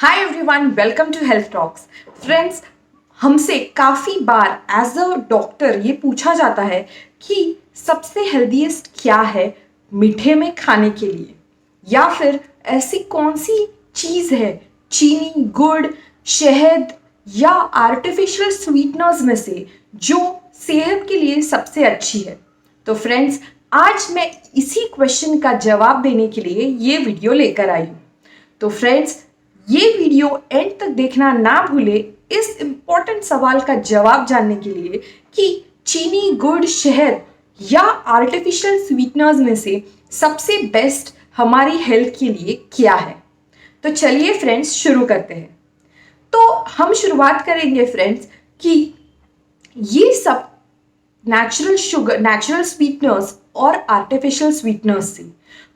Hi everyone, welcome to health talks. Friends, हमसे काफ़ी बार as a doctor ये पूछा जाता है कि सबसे हेल्दीएस्ट क्या है मीठे में खाने के लिए, या फिर ऐसी कौन सी चीज़ है चीनी, गुड़, शहद या आर्टिफिशियल स्वीटनर्स में से जो सेहत के लिए सबसे अच्छी है। तो फ्रेंड्स, आज मैं इसी क्वेश्चन का जवाब देने के लिए ये वीडियो लेकर आई हूँ। तो फ्रेंड्स, ये वीडियो एंड तक देखना ना भूले इस इम्पोर्टेंट सवाल का जवाब जानने के लिए कि चीनी, गुड़, शहद या आर्टिफिशियल स्वीटनर्स में से सबसे बेस्ट हमारी हेल्थ के लिए क्या है। तो चलिए फ्रेंड्स, शुरू करते हैं। तो हम शुरुआत करेंगे फ्रेंड्स कि ये सब नेचुरल स्वीटनर्स और आर्टिफिशियल स्वीटनर्स से।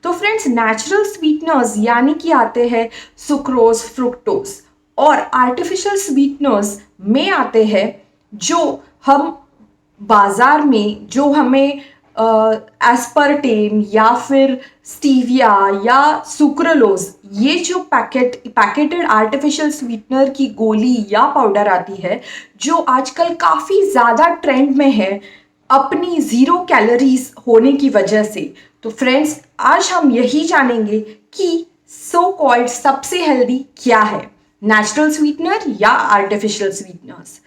तो फ्रेंड्स, नेचुरल स्वीटनर्स यानी कि आते हैं सुक्रोज, फ्रुक्टोज, और आर्टिफिशियल स्वीटनर्स में आते हैं जो हम बाजार में जो हमें एस्पर्टेम या फिर स्टीविया या सुक्रोलोज, ये जो पैकेटेड आर्टिफिशियल स्वीटनर की गोली या पाउडर आती है जो आजकल काफ़ी ज़्यादा ट्रेंड में है अपनी ज़ीरो कैलोरीज होने की वजह से। तो फ्रेंड्स, आज हम यही जानेंगे कि सो कॉल्ड सबसे हेल्दी क्या है, नेचुरल स्वीटनर या आर्टिफिशियल स्वीटनर्स।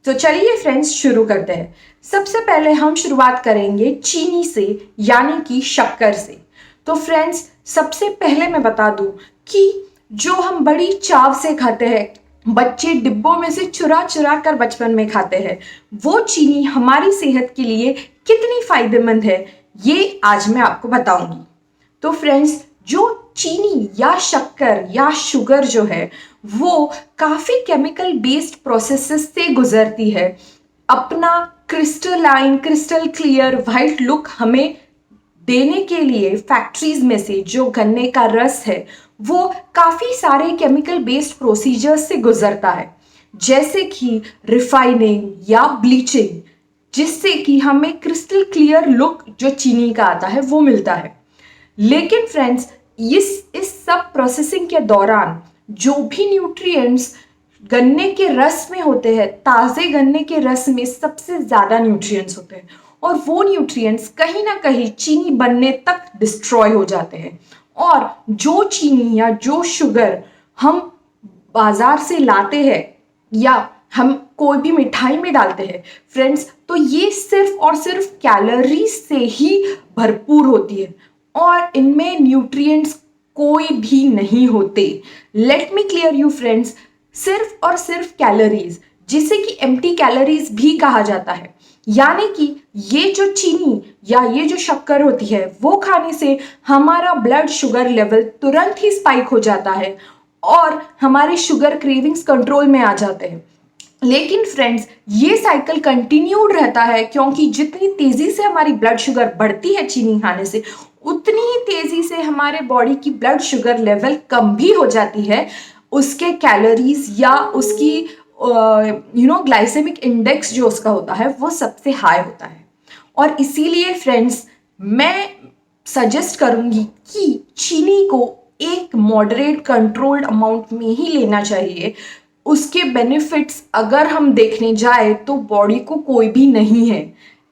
तो चलिए फ्रेंड्स, शुरू करते हैं। सबसे पहले हम शुरुआत करेंगे चीनी से, यानी कि शक्कर से। तो फ्रेंड्स, सबसे पहले मैं बता दूं कि जो हम बड़ी चाव से खाते हैं, बच्चे डिब्बों में से चुरा चुरा कर बचपन में खाते हैं, वो चीनी हमारी सेहत के लिए कितनी फायदेमंद है ये आज मैं आपको बताऊंगी। तो फ्रेंड्स, जो चीनी या शक्कर या शुगर जो है वो काफ़ी केमिकल बेस्ड प्रोसेसेस से गुजरती है अपना क्रिस्टल क्लियर वाइट लुक हमें देने के लिए। फैक्ट्रीज में से जो गन्ने का रस है वो काफ़ी सारे केमिकल बेस्ड प्रोसीजर्स से गुजरता है, जैसे कि रिफाइनिंग या ब्लीचिंग, जिससे कि हमें क्रिस्टल क्लियर लुक जो चीनी का आता है वो मिलता है। लेकिन फ्रेंड्स, इस सब प्रोसेसिंग के दौरान जो भी न्यूट्रिएंट्स गन्ने के रस में होते हैं, ताज़े गन्ने के रस में सबसे ज़्यादा न्यूट्रिएंट्स होते हैं, और वो न्यूट्रिएंट्स कहीं ना कहीं चीनी बनने तक डिस्ट्रॉय हो जाते हैं। और जो चीनी या जो शुगर हम बाजार से लाते हैं या हम कोई भी मिठाई में डालते हैं फ्रेंड्स, तो ये सिर्फ और सिर्फ कैलोरीज से ही भरपूर होती है और इनमें न्यूट्रिएंट्स कोई भी नहीं होते। Let me clear you friends, सिर्फ और सिर्फ कैलोरीज, जिसे कि एम्प्टी कैलोरीज भी कहा जाता है। यानी कि ये जो चीनी या ये जो शक्कर होती है वो खाने से हमारा ब्लड शुगर लेवल तुरंत ही स्पाइक हो जाता है और हमारे शुगर क्रेविंग्स कंट्रोल में आ जाते हैं। लेकिन फ्रेंड्स, ये साइकिल कंटिन्यूड रहता है, क्योंकि जितनी तेजी से हमारी ब्लड शुगर बढ़ती है चीनी खाने से, उतनी ही तेजी से हमारे बॉडी की ब्लड शुगर लेवल कम भी हो जाती है। उसके कैलोरीज या उसकी ग्लाइसेमिक इंडेक्स जो उसका होता है वो सबसे हाई होता है। और इसीलिए फ्रेंड्स, मैं सजेस्ट करूंगी कि चीनी को एक मॉडरेट कंट्रोल्ड अमाउंट में ही लेना चाहिए। उसके बेनिफिट्स अगर हम देखने जाए तो बॉडी को कोई भी नहीं है,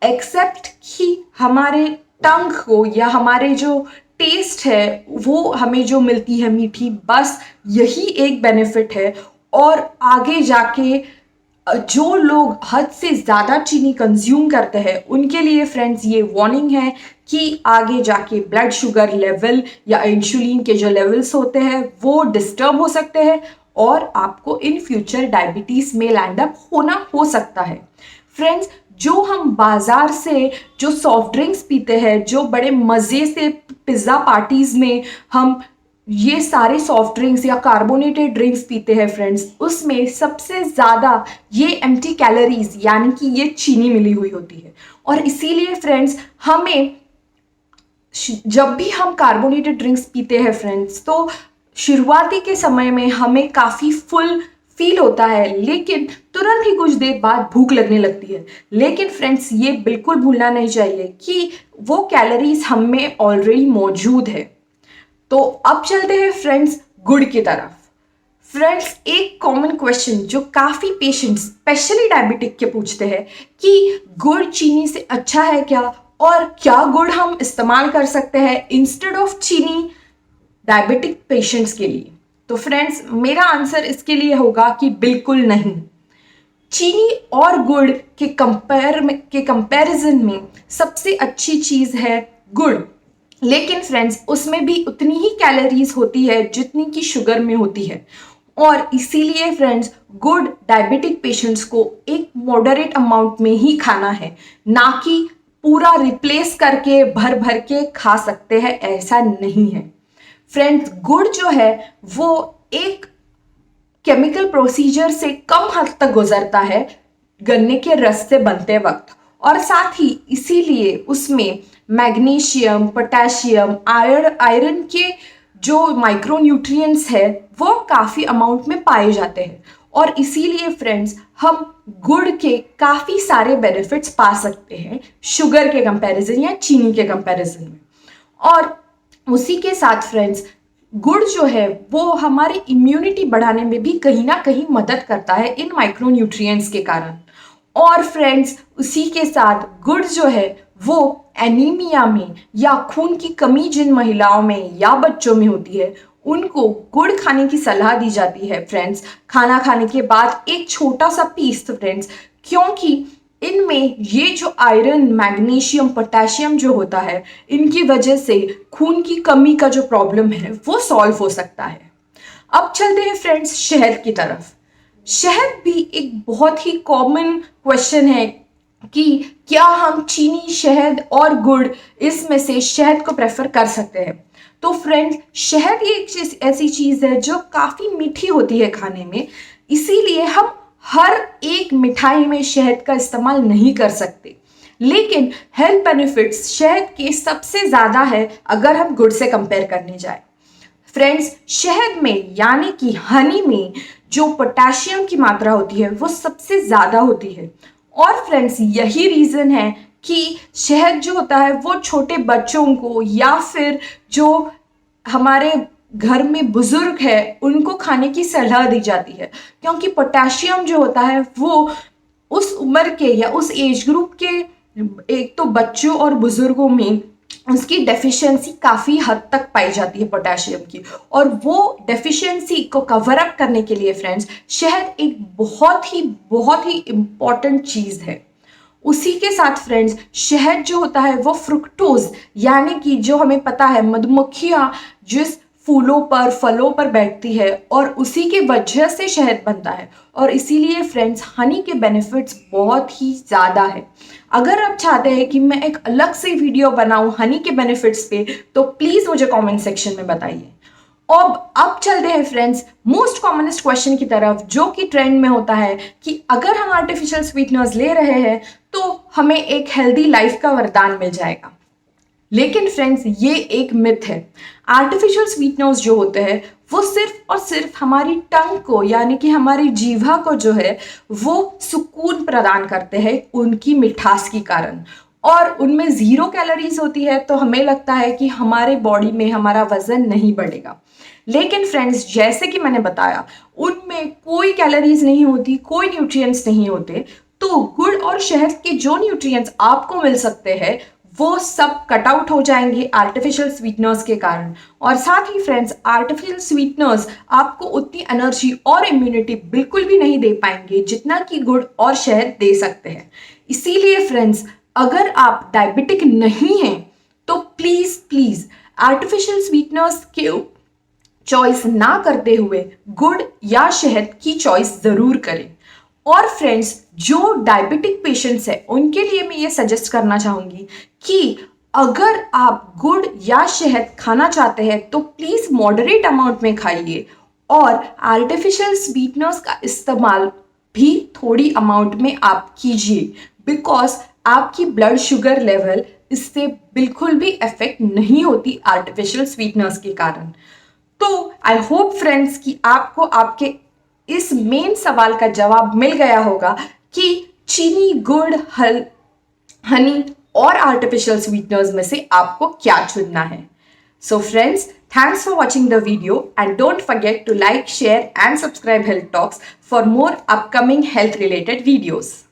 एक्सेप्ट कि हमारे टंग को या हमारे जो टेस्ट है वो हमें जो मिलती है मीठी, बस यही एक बेनिफिट है। और आगे जाके जो लोग हद से ज़्यादा चीनी कंज्यूम करते हैं उनके लिए फ्रेंड्स ये वार्निंग है कि आगे जाके ब्लड शुगर लेवल या इंसुलिन के जो लेवल्स होते हैं वो डिस्टर्ब हो सकते हैं और आपको इन फ्यूचर डायबिटीज़ में लैंड अप होना हो सकता है। फ्रेंड्स, जो हम बाजार से जो सॉफ्ट ड्रिंक्स पीते हैं, जो बड़े मज़े से पिज़्ज़ा पार्टीज़ में हम ये सारे सॉफ्ट ड्रिंक्स या कार्बोनेटेड ड्रिंक्स पीते हैं फ्रेंड्स, उसमें सबसे ज़्यादा ये एम्प्टी कैलोरीज यानी कि ये चीनी मिली हुई होती है। और इसीलिए फ्रेंड्स, हमें जब भी हम कार्बोनेटेड ड्रिंक्स पीते हैं फ्रेंड्स, तो शुरुआती के समय में हमें काफ़ी फुल फील होता है, लेकिन तुरंत ही कुछ देर बाद भूख लगने लगती है। लेकिन फ्रेंड्स, ये बिल्कुल भूलना नहीं चाहिए कि वो कैलोरीज हम में ऑलरेडी मौजूद है। तो अब चलते हैं फ्रेंड्स गुड़ की तरफ। फ्रेंड्स, एक कॉमन क्वेश्चन जो काफ़ी पेशेंट्स स्पेशली डायबिटिक के पूछते हैं कि गुड़ चीनी से अच्छा है क्या, और क्या गुड़ हम इस्तेमाल कर सकते हैं इंस्टेड ऑफ चीनी डायबिटिक पेशेंट्स के लिए। तो फ्रेंड्स, मेरा आंसर इसके लिए होगा कि बिल्कुल नहीं। चीनी और गुड़ के कंपैरिजन में सबसे अच्छी चीज़ है गुड़, लेकिन फ्रेंड्स उसमें भी उतनी ही कैलोरीज होती है जितनी कि शुगर में होती है, और इसीलिए फ्रेंड्स गुड़ डायबिटिक पेशेंट्स को एक मॉडरेट अमाउंट में ही खाना है, ना कि पूरा रिप्लेस करके भर भर के खा सकते हैं, ऐसा नहीं है। फ्रेंड्स, गुड़ जो है वो एक केमिकल प्रोसीजर से कम हद तक गुजरता है गन्ने के रस से बनते वक्त, और साथ ही इसीलिए उसमें मैग्नीशियम, पोटेशियम, आयरन के जो माइक्रोन्यूट्रिएंट्स है वो काफ़ी अमाउंट में पाए जाते हैं, और इसीलिए फ्रेंड्स हम गुड़ के काफ़ी सारे बेनिफिट्स पा सकते हैं शुगर के कंपैरिजन या चीनी के कंपैरिजन में। और उसी के साथ फ्रेंड्स गुड़ जो है वो हमारी इम्यूनिटी बढ़ाने में भी कहीं ना कहीं मदद करता है इन माइक्रोन्यूट्रिएंट्स के कारण। और फ्रेंड्स उसी के साथ गुड़ जो है वो एनीमिया में या खून की कमी जिन महिलाओं में या बच्चों में होती है उनको गुड़ खाने की सलाह दी जाती है फ्रेंड्स, खाना खाने के बाद एक छोटा सा पीस फ्रेंड्स, क्योंकि इनमें ये जो आयरन, मैग्नीशियम, पोटेशियम जो होता है इनकी वजह से खून की कमी का जो प्रॉब्लम है वो सॉल्व हो सकता है। अब चलते हैं फ्रेंड्स शहद की तरफ। शहद भी एक बहुत ही कॉमन क्वेश्चन है कि क्या हम चीनी, शहद और गुड़ इसमें से शहद को प्रेफर कर सकते हैं। तो फ्रेंड्स शहद ये एक ऐसी चीज़ है जो काफ़ी मीठी होती है खाने में, इसीलिए हम हर एक मिठाई में शहद का इस्तेमाल नहीं कर सकते, लेकिन हेल्थ बेनिफिट्स शहद के सबसे ज़्यादा है अगर हम गुड़ से कंपेयर करने जाए। फ्रेंड्स शहद में यानी कि हनी में जो पोटेशियम की मात्रा होती है वो सबसे ज़्यादा होती है, और फ्रेंड्स यही रीज़न है कि शहद जो होता है वो छोटे बच्चों को या फिर जो हमारे घर में बुजुर्ग है उनको खाने की सलाह दी जाती है, क्योंकि पोटेशियम जो होता है वो उस उम्र के या उस एज ग्रुप के एक तो बच्चों और बुजुर्गों में उसकी डेफिशिएंसी काफ़ी हद तक पाई जाती है पोटेशियम की, और वो डेफिशिएंसी को कवर अप करने के लिए फ्रेंड्स शहद एक बहुत ही इम्पॉर्टेंट चीज़ है। उसी के साथ फ्रेंड्स शहद जो होता है वो फ्रुक्टोज यानी कि जो हमें पता है मधुमक्खियाँ जिस फूलों पर, फलों पर बैठती है और उसी के वजह से शहद बनता है, और इसीलिए फ्रेंड्स हनी के बेनिफिट्स बहुत ही ज़्यादा है। अगर आप चाहते हैं कि मैं एक अलग से वीडियो बनाऊं हनी के बेनिफिट्स पे तो प्लीज़ मुझे कमेंट सेक्शन में बताइए। अब चलते हैं फ्रेंड्स मोस्ट कॉमनेस्ट क्वेश्चन की तरफ, जो कि ट्रेंड में होता है कि अगर हम आर्टिफिशियल स्वीटनर्स ले रहे हैं तो हमें एक हेल्दी लाइफ का वरदान मिल जाएगा। लेकिन फ्रेंड्स ये एक मिथ है। आर्टिफिशियल स्वीटनर्स जो होते हैं वो सिर्फ और सिर्फ हमारी टंग को यानी कि हमारी जीवा को जो है वो सुकून प्रदान करते हैं उनकी मिठास के कारण, और उनमें 0 कैलोरीज होती है, तो हमें लगता है कि हमारे बॉडी में हमारा वजन नहीं बढ़ेगा। लेकिन फ्रेंड्स जैसे कि मैंने बताया उनमें कोई कैलोरीज नहीं होती, कोई न्यूट्रिएंट्स नहीं होते, तो गुड़ और शहद के जो न्यूट्रिएंट्स आपको मिल सकते हैं वो सब कट आउट हो जाएंगे आर्टिफिशियल स्वीटनर्स के कारण। और साथ ही फ्रेंड्स आर्टिफिशियल स्वीटनर्स आपको उतनी एनर्जी और इम्यूनिटी बिल्कुल भी नहीं दे पाएंगे जितना कि गुड़ और शहद दे सकते हैं। इसीलिए फ्रेंड्स अगर आप डायबिटिक नहीं हैं तो प्लीज़ प्लीज़ आर्टिफिशियल स्वीटनर्स के चॉइस ना करते हुए गुड़ या शहद की चॉइस ज़रूर करें। और फ्रेंड्स जो डायबिटिक पेशेंट्स हैं उनके लिए मैं ये सजेस्ट करना चाहूँगी कि अगर आप गुड़ या शहद खाना चाहते हैं तो प्लीज़ मॉडरेट अमाउंट में खाइए, और आर्टिफिशियल स्वीटनर्स का इस्तेमाल भी थोड़ी अमाउंट में आप कीजिए, बिकॉज आपकी ब्लड शुगर लेवल इससे बिल्कुल भी अफेक्ट नहीं होती आर्टिफिशियल स्वीटनर्स के कारण। तो आई होप फ्रेंड्स कि आपको आपके इस मेन सवाल का जवाब मिल गया होगा कि चीनी, गुड़, हनी और आर्टिफिशियल स्वीटनर्स में से आपको क्या चुनना है। So friends Thanks for watching the video and don't forget to like, share and subscribe Health Talks for more upcoming health related videos.